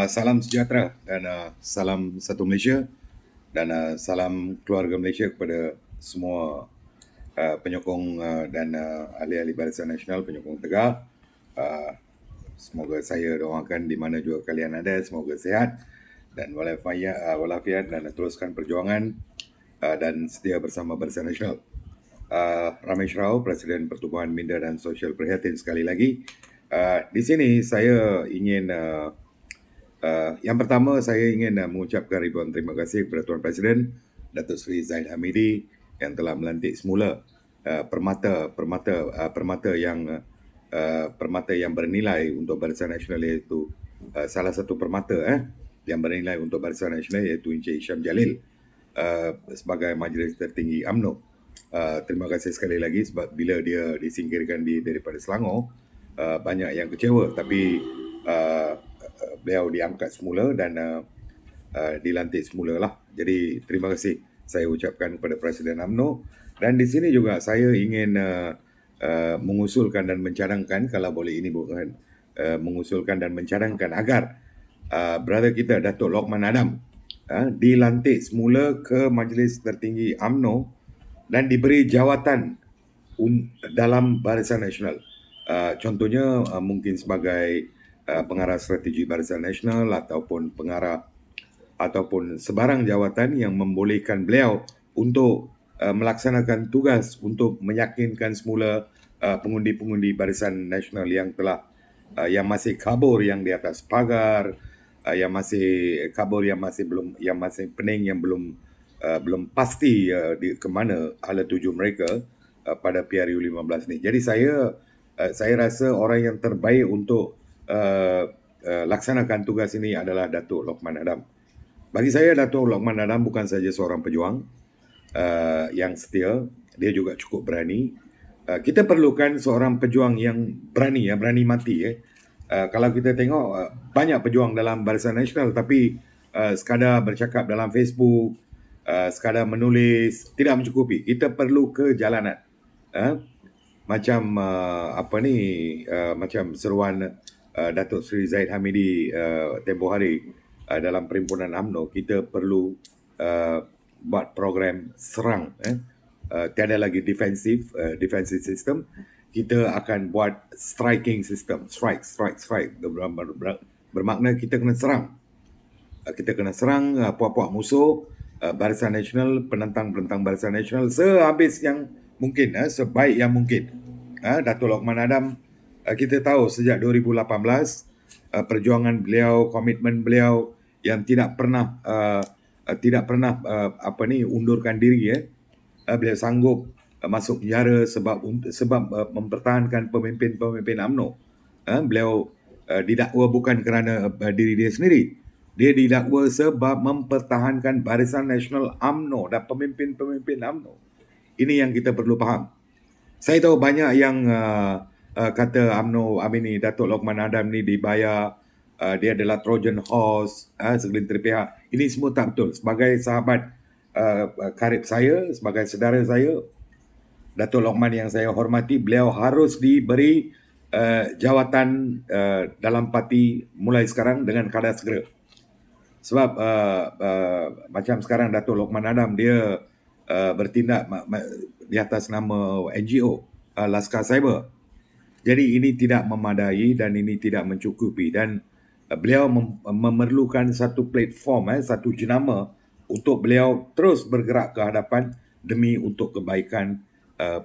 Salam sejahtera dan salam satu Malaysia dan salam keluarga Malaysia kepada semua penyokong dan ahli-ahli Barisan Nasional, penyokong Tegar. Uh, Semoga saya doakan di mana juga kalian ada, semoga sihat dan walafiat dan teruskan perjuangan dan setia bersama Barisan Nasional. Ramesh Rao, Presiden Pertubuhan Minda dan Sosial Prihatin sekali lagi. Di sini saya ingin yang pertama saya ingin mengucapkan ribuan terima kasih kepada Tuan Presiden Datuk Seri Zaid Hamidi yang telah melantik semula permata yang bernilai untuk Barisan Nasional, iaitu salah satu permata yang bernilai untuk Barisan Nasional iaitu Encik Isham Jalil sebagai Majlis Tertinggi UMNO. Terima kasih sekali lagi sebab bila dia disingkirkan daripada Selangor, banyak yang kecewa, tapi beliau diangkat semula dan dilantik semula lah. Jadi terima kasih saya ucapkan kepada Presiden UMNO. Dan di sini juga saya ingin mengusulkan dan mencadangkan, kalau boleh ini bukan mengusulkan dan mencadangkan agar brother kita Datuk Lokman Adam dilantik semula ke Majlis Tertinggi UMNO dan diberi jawatan dalam Barisan Nasional. Contohnya mungkin sebagai pengarah strategi Barisan Nasional ataupun pengarah ataupun sebarang jawatan yang membolehkan beliau untuk melaksanakan tugas untuk meyakinkan semula pengundi-pengundi Barisan Nasional yang telah yang masih kabur, yang di atas pagar, yang masih kabur, yang masih pening, yang belum pasti di ke mana hala tuju mereka pada PRU 15 ni. Jadi saya rasa orang yang terbaik untuk laksanakan tugas ini adalah Datuk Lokman Adam. Bagi saya, Datuk Lokman Adam bukan saja seorang pejuang yang setia, dia juga cukup berani. Kita perlukan seorang pejuang yang berani, berani mati. Kalau kita tengok banyak pejuang dalam Barisan Nasional, tapi sekadar bercakap dalam Facebook, sekadar menulis tidak mencukupi. Kita perlu ke jalanan. Macam macam seruan Datuk Seri Zaid Hamidi tempoh hari dalam perhimpunan UMNO, kita perlu buat program serang. Tiada lagi defensive system. Kita akan buat striking system. Strike. Bermakna kita kena serang. Kita kena serang puak-puak musuh Barisan Nasional, penentang-penentang Barisan Nasional sehabis yang mungkin, sebaik yang mungkin. Datuk Lokman Adam, kita tahu sejak 2018 perjuangan beliau, komitmen beliau yang tidak pernah undurkan diri. Beliau sanggup masuk penjara sebab mempertahankan pemimpin UMNO. Beliau didakwa bukan kerana diri dia sendiri. Dia didakwa sebab mempertahankan Barisan Nasional UMNO dan pemimpin-pemimpin UMNO. Ini yang kita perlu faham. Saya tahu banyak yang kata UMNO, Datuk Lokman Adam ni dibayar, dia adalah Trojan Horse, segelintir pihak. Ini semua tak betul. Sebagai sahabat karib saya, sebagai saudara saya, Datuk Lokman yang saya hormati, beliau harus diberi jawatan dalam parti mulai sekarang dengan kadar segera. Sebab macam sekarang Datuk Lokman Adam, dia bertindak di atas nama NGO, Laskar Cyber. Jadi ini tidak memadai dan ini tidak mencukupi, dan beliau memerlukan satu platform, satu jenama untuk beliau terus bergerak ke hadapan demi untuk kebaikan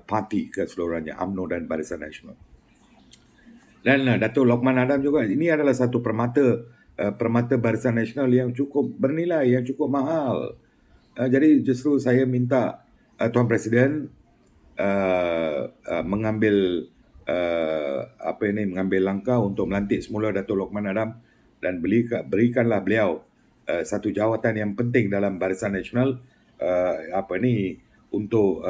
parti keseluruhannya, UMNO dan Barisan Nasional. Dan Datuk Lokman Adam juga, ini adalah satu permata Barisan Nasional yang cukup bernilai, yang cukup mahal. Jadi justru saya minta Tuan Presiden mengambil langkah untuk melantik semula Datuk Lokman Adam dan berikanlah beliau satu jawatan yang penting dalam Barisan Nasional untuk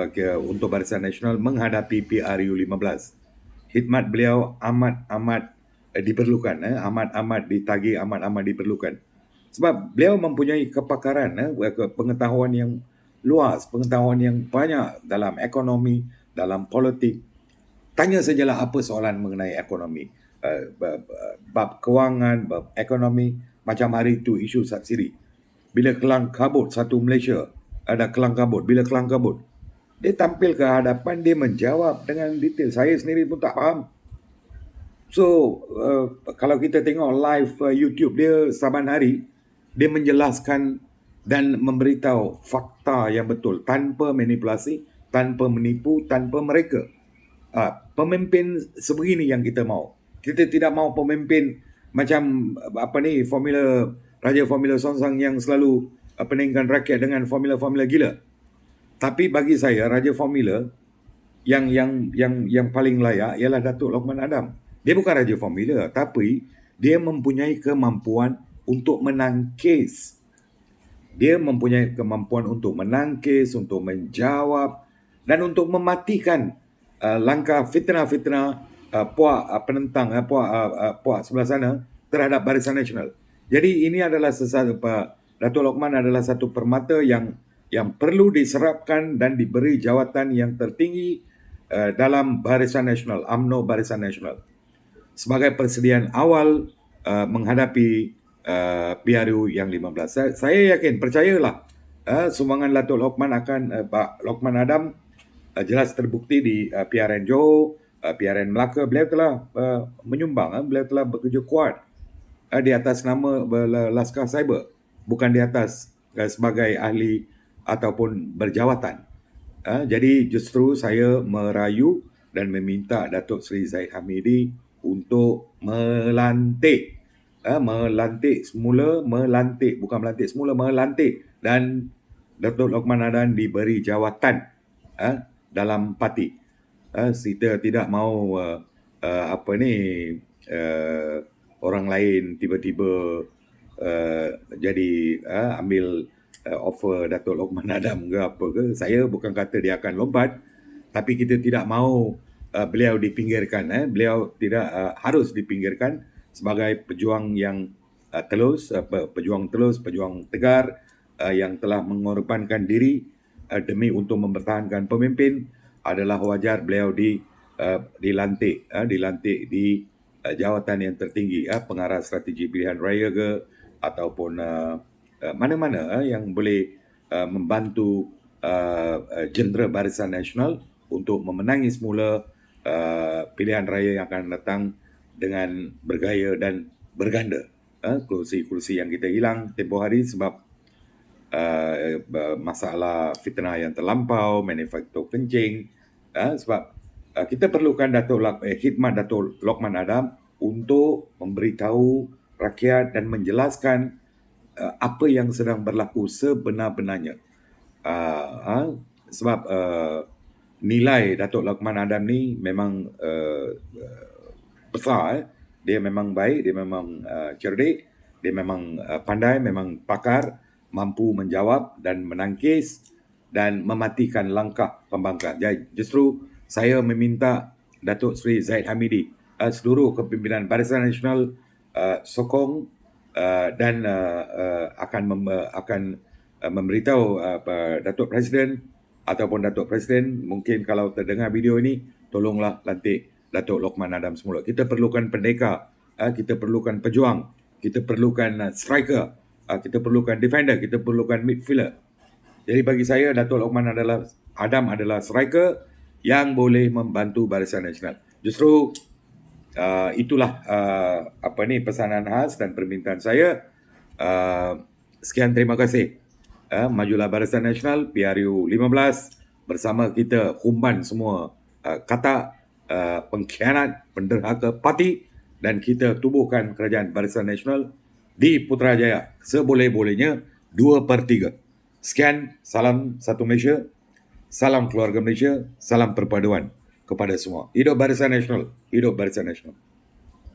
Barisan Nasional menghadapi PRU 15. Khidmat beliau amat diperlukan, amat ditagih, amat diperlukan. Sebab beliau mempunyai kepakaran, pengetahuan yang luas, pengetahuan yang banyak dalam ekonomi, dalam politik. Tanya sajalah apa soalan mengenai ekonomi, bab kewangan, bab ekonomi, Macam hari itu isu subsidi. Bila kelang kabut satu Malaysia, ada kelang kabut. Bila kelang kabut, dia tampil ke hadapan, dia menjawab dengan detail. Saya sendiri pun tak faham. So, kalau kita tengok live YouTube dia saban hari, dia menjelaskan dan memberitahu fakta yang betul tanpa manipulasi, tanpa menipu, tanpa mereka. Pemimpin sebegini yang kita mau. Kita tidak mau pemimpin macam Raja Formula Song yang selalu peningkan rakyat dengan formula-formula gila. Tapi bagi saya Raja Formula yang paling layak ialah Datuk Lokman Adam. Dia bukan Raja Formula, tapi dia mempunyai kemampuan untuk menangkis. Dia mempunyai kemampuan untuk menangkis, untuk menjawab dan untuk mematikan langkah fitnah-fitnah puak penentang, puak sebelah sana terhadap Barisan Nasional. Jadi ini adalah Datuk Lokman adalah satu permata yang perlu diserapkan dan diberi jawatan yang tertinggi dalam Barisan Nasional, UMNO Barisan Nasional. Sebagai persediaan awal menghadapi PRU yang 15. Saya yakin, percayalah, sumbangan Datuk Lokman Pak Lokman Adam jelas terbukti di PRN Johor, PRN Melaka. Beliau telah menyumbang, beliau telah bekerja kuat di atas nama Laskar Cyber, bukan di atas sebagai ahli ataupun berjawatan. Jadi justru saya merayu dan meminta Datuk Seri Zahid Hamidi untuk melantik dan Datuk Lokman Adam diberi jawatan dalam parti. Kita tidak mau orang lain tiba-tiba jadi ambil offer Datuk Lokman Adam ke apa ke. Saya bukan kata dia akan lompat, tapi kita tidak mahu beliau dipinggirkan. Beliau tidak harus dipinggirkan sebagai pejuang yang pejuang tegar yang telah mengorbankan diri demi untuk mempertahankan pemimpin. Adalah wajar beliau dilantik di jawatan yang tertinggi, pengarah strategi pilihan raya ke ataupun mana-mana yang boleh membantu jentera Barisan Nasional untuk memenangi semula pilihan raya yang akan datang dengan bergaya dan berganda. Kursi-kursi yang kita hilang tempoh hari sebab masalah fitnah yang terlampau, manufaktur kencing. Sebab kita perlukan khidmat Datuk Lokman Adam untuk memberitahu rakyat dan menjelaskan apa yang sedang berlaku sebenar-benarnya. Sebab nilai Datuk Lokman Adam ni memang besar. Dia memang baik, dia memang cerdik, dia memang pandai, memang pakar, mampu menjawab dan menangkis dan mematikan langkah pembangkang. Jadi justru saya meminta Datuk Seri Zahid Hamidi, seluruh kepimpinan Barisan Nasional sokong dan akan memberitahu Datuk Presiden ataupun Datuk Presiden, mungkin kalau terdengar video ini, tolonglah lantik Datuk Lokman Adam semula. Kita perlukan pendekar, kita perlukan pejuang, kita perlukan striker, kita perlukan defender, kita perlukan midfielder. Jadi bagi saya Datuk Lokman Adam adalah striker yang boleh membantu Barisan Nasional. Justru itulah pesanan khas dan permintaan saya. Sekian, terima kasih. Majulah Barisan Nasional PRU 15 bersama kita humban semua kata pengkhianat, penderhaka parti, dan kita tubuhkan kerajaan Barisan Nasional di Putrajaya seboleh-bolehnya 2/3. Sekian, salam satu Malaysia, salam keluarga Malaysia, salam perpaduan kepada semua. Hidup Barisan Nasional, hidup Barisan Nasional.